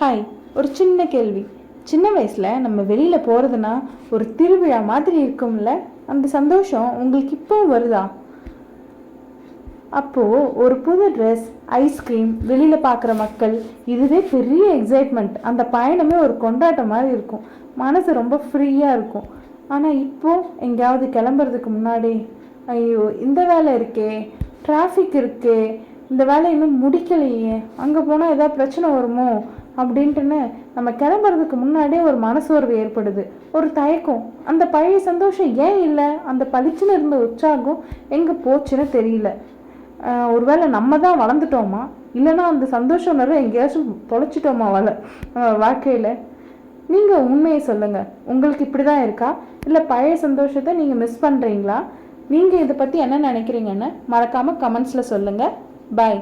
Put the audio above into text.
Hi, ஒரு சின்ன கேள்வி. சின்ன வயசில் நம்ம வெளியில் போகிறதுனா ஒரு திருவிழா மாதிரி இருக்கும்ல, அந்த சந்தோஷம் உங்களுக்கு இப்போவும் வருதா? அப்போது ஒரு புது ட்ரெஸ், ஐஸ்கிரீம், வெளியில் பார்க்குற மக்கள், இதுவே பெரிய எக்ஸைட்மெண்ட். அந்த பயணமே ஒரு கொண்டாட்டம் மாதிரி இருக்கும். மனசு ரொம்ப ஃப்ரீயாக இருக்கும். ஆனால் இப்போது எங்கேயாவது கிளம்புறதுக்கு முன்னாடி, ஐயோ இந்த வேலை இருக்கே, டிராஃபிக் இருக்கே, இந்த வேலை இன்னும் முடிக்கலையே, அங்கே போனால் ஏதாவது பிரச்சனை வருமோ அப்படின்ட்டுன்னு நம்ம கிளம்புறதுக்கு முன்னாடியே ஒரு மனசோர்வு ஏற்படுது, ஒரு தயக்கம். அந்த பழைய சந்தோஷம் ஏன் இல்லை, அந்த பளிச்சுன்னு இருந்த உற்சாகம் எங்கே போச்சுன்னு தெரியல. ஒருவேளை நம்ம தான் வளர்ந்துட்டோமா, இல்லைன்னா அந்த சந்தோஷ உணர்வை எங்கேயாச்சும் தொலைச்சிட்டோமா வாழ்க்கையில்? நீங்கள் உண்மையை சொல்லுங்கள். உங்களுக்கு இப்படி தான் இருக்கா, இல்லை பழைய சந்தோஷத்தை நீங்கள் மிஸ் பண்ணுறீங்களா? நீங்கள் இதை பற்றி என்ன நினைக்கிறீங்கன்னு மறக்காமல் கமெண்ட்ஸில் சொல்லுங்கள். பாய்.